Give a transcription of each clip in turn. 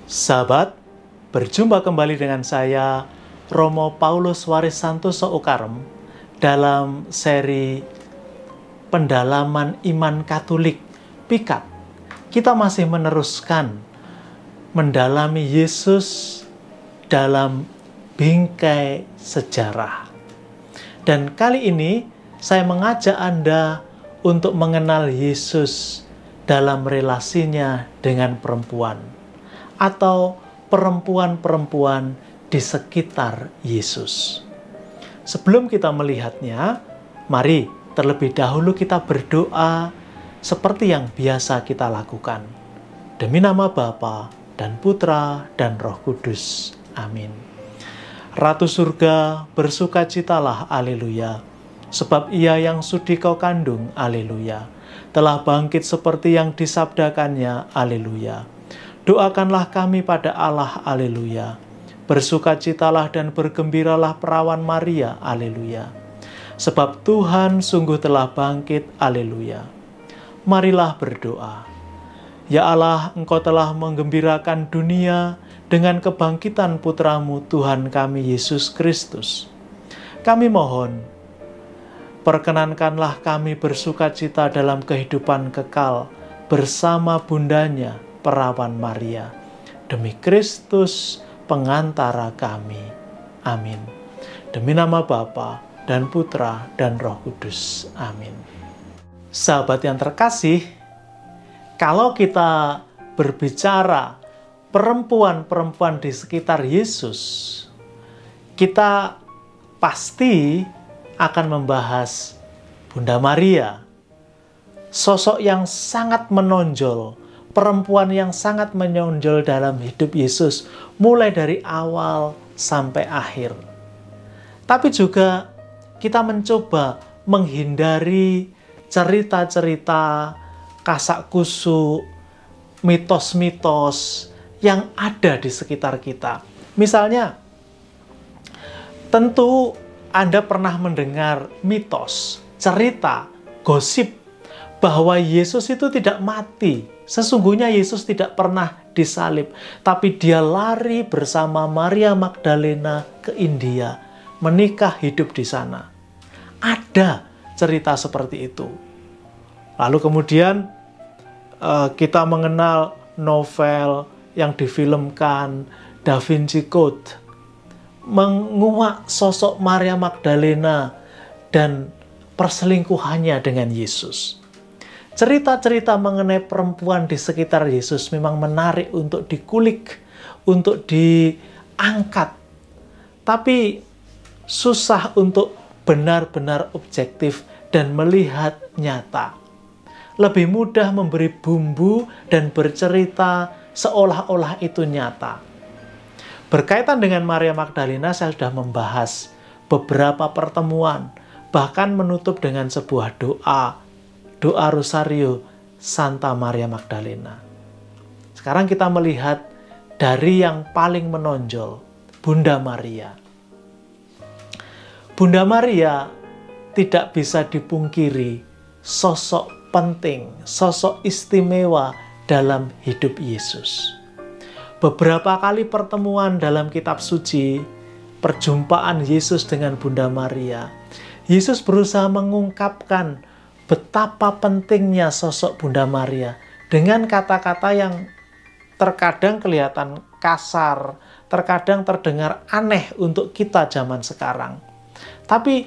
Sahabat, berjumpa kembali dengan saya, Romo Paulus Waris Santoso Ukarem, dalam seri Pendalaman Iman Katolik PIKAT. Kita masih meneruskan mendalami Yesus dalam bingkai sejarah. Dan kali ini saya mengajak Anda untuk mengenal Yesus dalam relasinya dengan perempuan atau perempuan-perempuan di sekitar Yesus. Sebelum kita melihatnya, mari terlebih dahulu kita berdoa seperti yang biasa kita lakukan. Demi nama Bapa dan Putra dan Roh Kudus. Amin. Ratu surga, bersukacitalah, haleluya. Sebab Ia yang sudi kau kandung, haleluya, telah bangkit seperti yang disabdakannya, haleluya. Doakanlah kami pada Allah, haleluya. Bersukacitalah dan bergembiralah perawan Maria, haleluya. Sebab Tuhan sungguh telah bangkit, haleluya. Marilah berdoa. Ya Allah, Engkau telah menggembirakan dunia dengan kebangkitan Putramu Tuhan kami Yesus Kristus. Kami mohon, perkenankanlah kami bersukacita dalam kehidupan kekal bersama bundanya, perawan Maria, demi Kristus pengantara kami. Amin. Demi nama Bapa dan Putra dan Roh Kudus. Amin. Sahabat yang terkasih, kalau kita berbicara perempuan-perempuan di sekitar Yesus, kita pasti akan membahas Bunda Maria, sosok yang sangat menonjol, perempuan yang sangat menonjol dalam hidup Yesus, mulai dari awal sampai akhir. Tapi juga kita mencoba menghindari cerita-cerita kasak kusuk, mitos-mitos yang ada di sekitar kita. Misalnya, tentu Anda pernah mendengar mitos, cerita, gosip bahwa Yesus itu tidak mati. Sesungguhnya Yesus tidak pernah disalib, tapi dia lari bersama Maria Magdalena ke India, menikah hidup di sana. Ada cerita seperti itu. Lalu kemudian kita mengenal novel yang difilmkan, Da Vinci Code, menguak sosok Maria Magdalena dan perselingkuhannya dengan Yesus. Cerita-cerita mengenai perempuan di sekitar Yesus memang menarik untuk dikulik, untuk diangkat. Tapi susah untuk benar-benar objektif dan melihat nyata. Lebih mudah memberi bumbu dan bercerita seolah-olah itu nyata. Berkaitan dengan Maria Magdalena, saya sudah membahas beberapa pertemuan, bahkan menutup dengan sebuah doa Rosario Santa Maria Magdalena. Sekarang kita melihat dari yang paling menonjol, Bunda Maria. Bunda Maria tidak bisa dipungkiri sosok penting, sosok istimewa dalam hidup Yesus. Beberapa kali pertemuan dalam kitab suci, perjumpaan Yesus dengan Bunda Maria, Yesus berusaha mengungkapkan betapa pentingnya sosok Bunda Maria dengan kata-kata yang terkadang kelihatan kasar, terkadang terdengar aneh untuk kita zaman sekarang. Tapi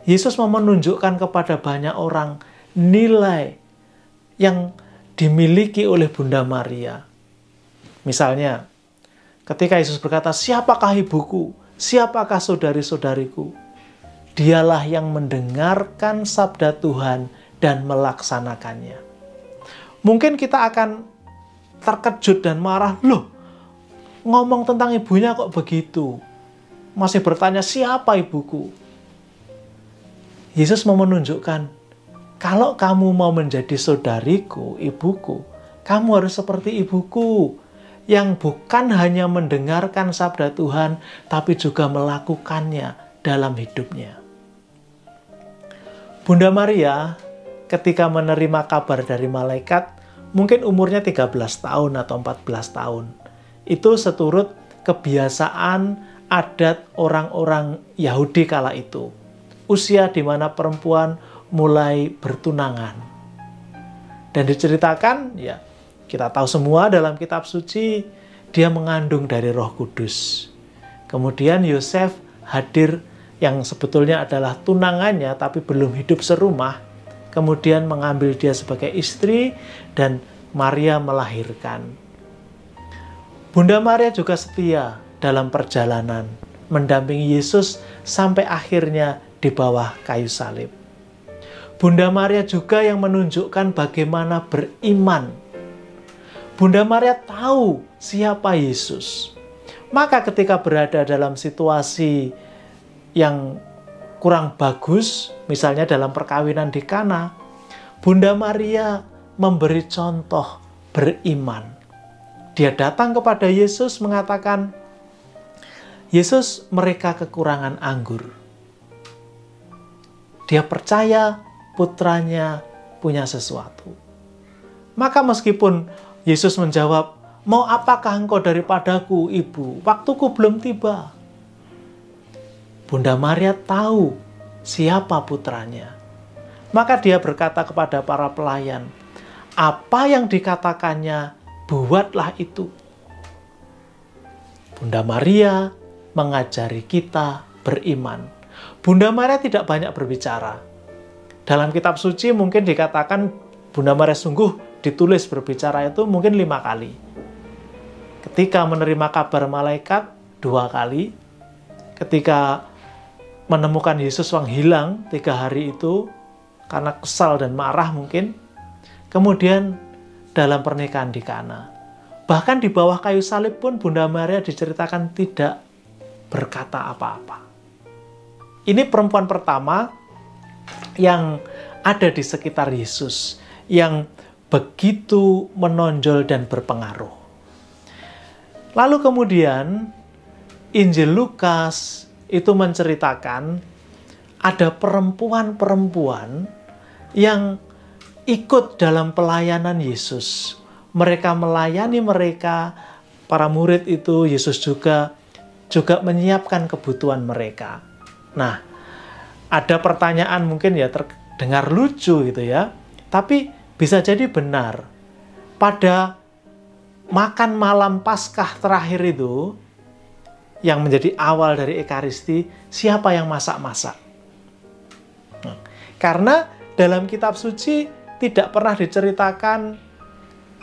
Yesus mau menunjukkan kepada banyak orang nilai yang dimiliki oleh Bunda Maria. Misalnya, ketika Yesus berkata, "Siapakah ibuku? Siapakah saudari-saudariku?" Dialah yang mendengarkan sabda Tuhan dan melaksanakannya. Mungkin kita akan terkejut dan marah, loh, ngomong tentang ibunya kok begitu? Masih bertanya, siapa ibuku? Yesus mau menunjukkan, kalau kamu mau menjadi saudariku, ibuku, kamu harus seperti ibuku, yang bukan hanya mendengarkan sabda Tuhan, tapi juga melakukannya dalam hidupnya. Bunda Maria ketika menerima kabar dari malaikat, mungkin umurnya 13 tahun atau 14 tahun. Itu seturut kebiasaan adat orang-orang Yahudi kala itu. Usia di mana perempuan mulai bertunangan. Dan diceritakan, ya kita tahu semua dalam kitab suci, dia mengandung dari Roh Kudus. Kemudian Yosef hadir yang sebetulnya adalah tunangannya tapi belum hidup serumah. Kemudian mengambil dia sebagai istri dan Maria melahirkan. Bunda Maria juga setia dalam perjalanan, mendampingi Yesus sampai akhirnya di bawah kayu salib. Bunda Maria juga yang menunjukkan bagaimana beriman. Bunda Maria tahu siapa Yesus. Maka ketika berada dalam situasi yang kurang bagus, misalnya dalam perkawinan di Kana, Bunda Maria memberi contoh beriman. Dia datang kepada Yesus mengatakan, Yesus, mereka kekurangan anggur. Dia percaya putranya punya sesuatu. Maka meskipun Yesus menjawab, mau apakah engkau daripadaku, ibu? Waktuku belum tiba. Bunda Maria tahu siapa putranya. Maka dia berkata kepada para pelayan, apa yang dikatakannya, buatlah itu. Bunda Maria mengajari kita beriman. Bunda Maria tidak banyak berbicara. Dalam kitab suci mungkin dikatakan Bunda Maria sungguh ditulis berbicara itu mungkin 5 kali. Ketika menerima kabar malaikat 2 kali. Ketika menemukan Yesus yang hilang 3 hari itu karena kesal dan marah mungkin. Kemudian dalam pernikahan di Kana. Bahkan di bawah kayu salib pun Bunda Maria diceritakan tidak berkata apa-apa. Ini perempuan pertama yang ada di sekitar Yesus, yang begitu menonjol dan berpengaruh. Lalu kemudian Injil Lukas itu menceritakan ada perempuan-perempuan yang ikut dalam pelayanan Yesus. Mereka melayani mereka, para murid itu, Yesus juga menyiapkan kebutuhan mereka. Nah, ada pertanyaan mungkin ya terdengar lucu gitu ya, tapi bisa jadi benar. Pada makan malam Paskah terakhir itu, yang menjadi awal dari Ekaristi, siapa yang masak-masak? Karena dalam kitab suci tidak pernah diceritakan,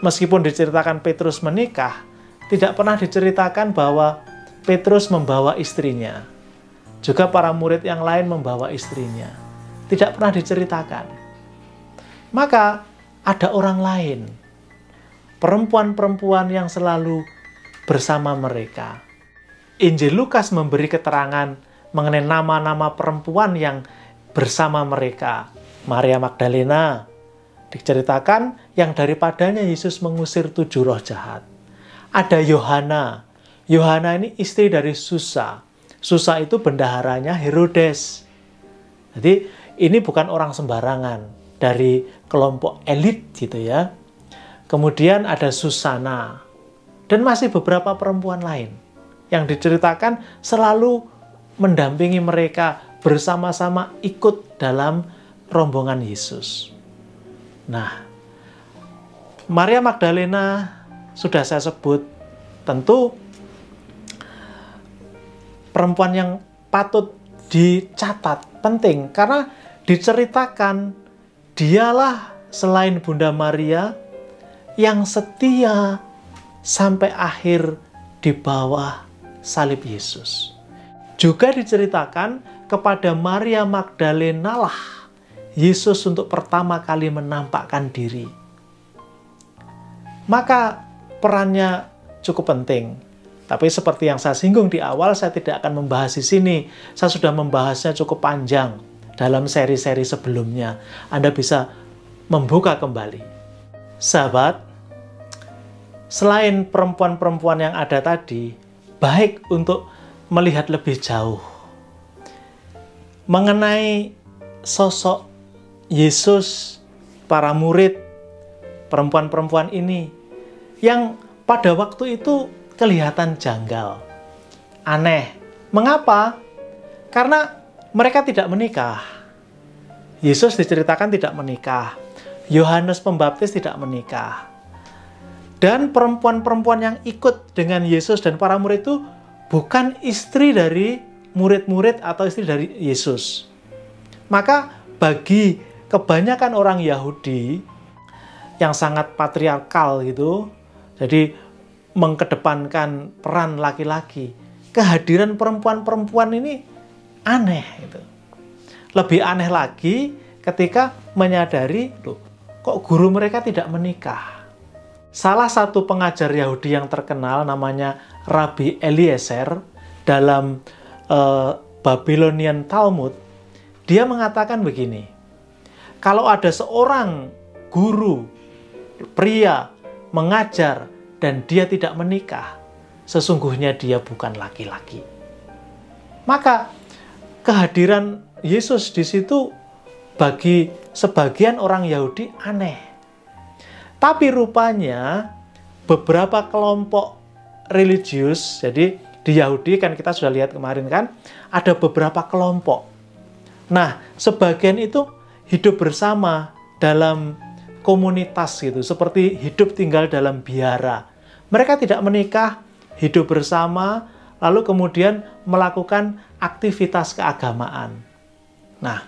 meskipun diceritakan Petrus menikah, tidak pernah diceritakan bahwa Petrus membawa istrinya. Juga para murid yang lain membawa istrinya. Tidak pernah diceritakan. Maka ada orang lain, perempuan-perempuan yang selalu bersama mereka. Injil Lukas memberi keterangan mengenai nama-nama perempuan yang bersama mereka. Maria Magdalena, diceritakan yang daripadanya Yesus mengusir 7 roh jahat. Ada Yohana. Yohana ini istri dari Susa. Susa itu bendaharanya Herodes. Jadi ini bukan orang sembarangan, dari kelompok elit gitu ya. Kemudian ada Susana. Dan masih beberapa perempuan lain yang diceritakan selalu mendampingi mereka, bersama-sama ikut dalam rombongan Yesus. Nah, Maria Magdalena sudah saya sebut, tentu perempuan yang patut dicatat, penting, karena diceritakan dialah selain Bunda Maria yang setia sampai akhir di bawah salib Yesus. Juga diceritakan kepada Maria Magdalena lah Yesus untuk pertama kali menampakkan diri. Maka perannya cukup penting. Tapi seperti yang saya singgung di awal, saya tidak akan membahas di sini. Saya sudah membahasnya cukup panjang dalam seri-seri sebelumnya. Anda bisa membuka kembali. Sahabat, selain perempuan-perempuan yang ada tadi, baik untuk melihat lebih jauh mengenai sosok Yesus, para murid, perempuan-perempuan ini, yang pada waktu itu kelihatan janggal, aneh. Mengapa? Karena mereka tidak menikah. Yesus diceritakan tidak menikah. Yohanes Pembaptis tidak menikah. Dan perempuan-perempuan yang ikut dengan Yesus dan para murid itu bukan istri dari murid-murid atau istri dari Yesus. Maka bagi kebanyakan orang Yahudi yang sangat patriarkal gitu, jadi mengkedepankan peran laki-laki, kehadiran perempuan-perempuan ini aneh gitu. Lebih aneh lagi ketika menyadari, loh, kok guru mereka tidak menikah. Salah satu pengajar Yahudi yang terkenal namanya Rabbi Eliezer dalam Babylonian Talmud, dia mengatakan begini, kalau ada seorang guru pria mengajar dan dia tidak menikah, sesungguhnya dia bukan laki-laki. Maka kehadiran Yesus di situ bagi sebagian orang Yahudi aneh. Tapi rupanya beberapa kelompok religius, jadi di Yahudi kan kita sudah lihat kemarin kan, ada beberapa kelompok. Nah, sebagian itu hidup bersama dalam komunitas gitu, seperti hidup tinggal dalam biara. Mereka tidak menikah, hidup bersama, lalu kemudian melakukan aktivitas keagamaan. Nah,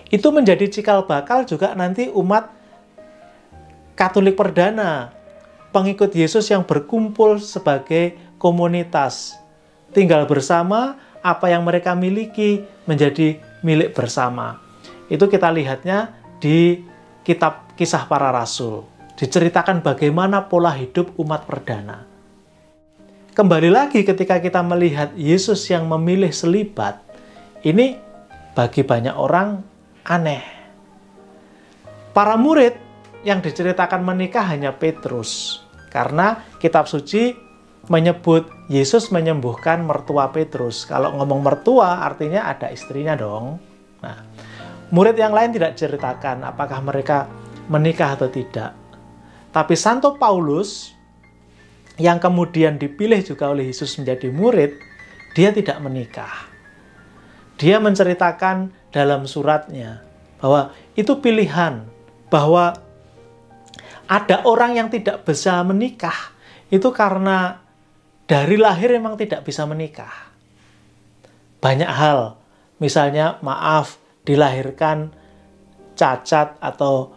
itu menjadi cikal bakal juga nanti umat Katolik perdana, pengikut Yesus yang berkumpul sebagai komunitas, tinggal bersama, apa yang mereka miliki menjadi milik bersama. Itu kita lihatnya di kitab Kisah Para Rasul. Diceritakan bagaimana pola hidup umat perdana. Kembali lagi ketika kita melihat Yesus yang memilih selibat, ini bagi banyak orang aneh. Para murid yang diceritakan menikah hanya Petrus. Karena kitab suci menyebut Yesus menyembuhkan mertua Petrus. Kalau ngomong mertua artinya ada istrinya dong. Nah, murid yang lain tidak ceritakan apakah mereka menikah atau tidak. Tapi Santo Paulus yang kemudian dipilih juga oleh Yesus menjadi murid, dia tidak menikah. Dia menceritakan dalam suratnya bahwa itu pilihan, bahwa ada orang yang tidak bisa menikah itu karena dari lahir memang tidak bisa menikah. Banyak hal, misalnya maaf, dilahirkan cacat atau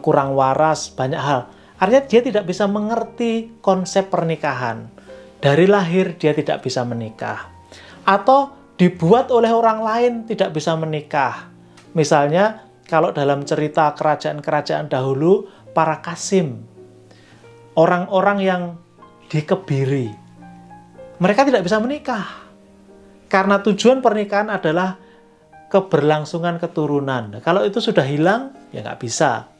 kurang waras, banyak hal. Artinya dia tidak bisa mengerti konsep pernikahan. Dari lahir dia tidak bisa menikah. Atau dibuat oleh orang lain tidak bisa menikah. Misalnya kalau dalam cerita kerajaan-kerajaan dahulu, para kasim, orang-orang yang dikebiri, mereka tidak bisa menikah. Karena tujuan pernikahan adalah keberlangsungan keturunan. Kalau itu sudah hilang, ya nggak bisa.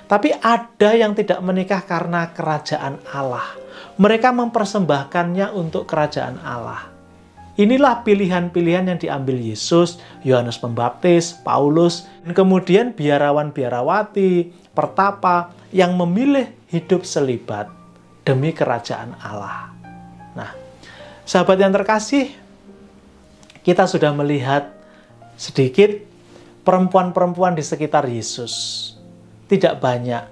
Tapi ada yang tidak menikah karena kerajaan Allah. Mereka mempersembahkannya untuk kerajaan Allah. Inilah pilihan-pilihan yang diambil Yesus, Yohanes Pembaptis, Paulus, dan kemudian biarawan-biarawati, pertapa, yang memilih hidup selibat demi kerajaan Allah. Nah, sahabat yang terkasih, kita sudah melihat sedikit perempuan-perempuan di sekitar Yesus. Tidak banyak,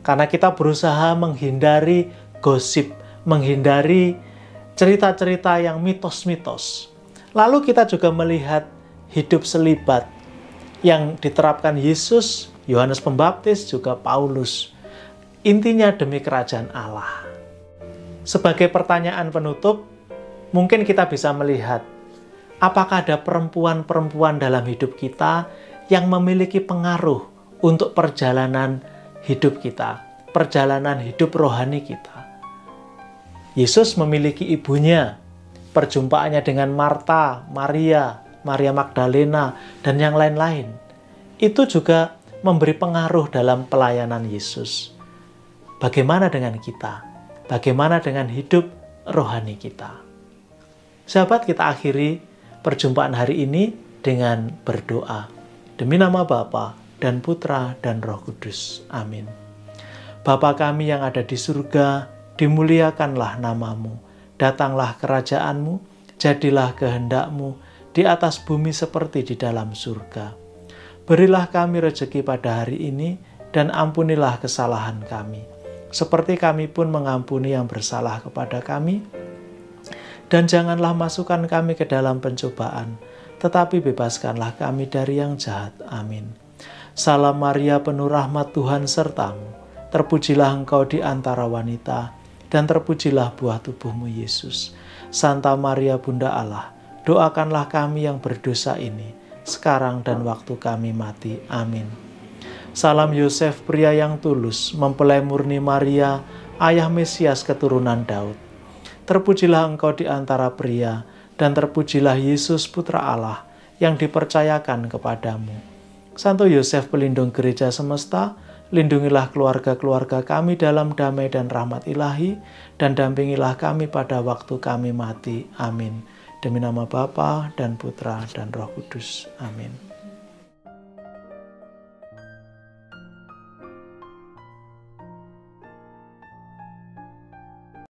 karena kita berusaha menghindari gosip, menghindari cerita-cerita yang mitos-mitos. Lalu kita juga melihat hidup selibat yang diterapkan Yesus, Yohanes Pembaptis, juga Paulus. Intinya demi kerajaan Allah. Sebagai pertanyaan penutup, mungkin kita bisa melihat apakah ada perempuan-perempuan dalam hidup kita yang memiliki pengaruh untuk perjalanan hidup kita, perjalanan hidup rohani kita. Yesus memiliki ibunya, perjumpaannya dengan Marta, Maria, Maria Magdalena, dan yang lain-lain. Itu juga memberi pengaruh dalam pelayanan Yesus. Bagaimana dengan kita? Bagaimana dengan hidup rohani kita? Sahabat, kita akhiri perjumpaan hari ini dengan berdoa. Demi nama Bapa dan Putra dan Roh Kudus. Amin. Bapa kami yang ada di surga, dimuliakanlah namamu, datanglah kerajaanmu, jadilah kehendakmu di atas bumi seperti di dalam surga. Berilah kami rezeki pada hari ini, dan ampunilah kesalahan kami, seperti kami pun mengampuni yang bersalah kepada kami. Dan janganlah masukkan kami ke dalam pencobaan, tetapi bebaskanlah kami dari yang jahat. Amin. Salam Maria, penuh rahmat, Tuhan sertamu. Terpujilah engkau di antara wanita, dan terpujilah buah tubuhmu, Yesus. Santa Maria, Bunda Allah, doakanlah kami yang berdosa ini, sekarang dan waktu kami mati. Amin. Salam Yosef, pria yang tulus, mempelai murni Maria, ayah Mesias keturunan Daud. Terpujilah engkau di antara pria, dan terpujilah Yesus Putra Allah yang dipercayakan kepadamu. Santo Yosef, pelindung gereja semesta, lindungilah keluarga-keluarga kami dalam damai dan rahmat ilahi, dan dampingilah kami pada waktu kami mati. Amin. Demi nama Bapa dan Putra dan Roh Kudus. Amin.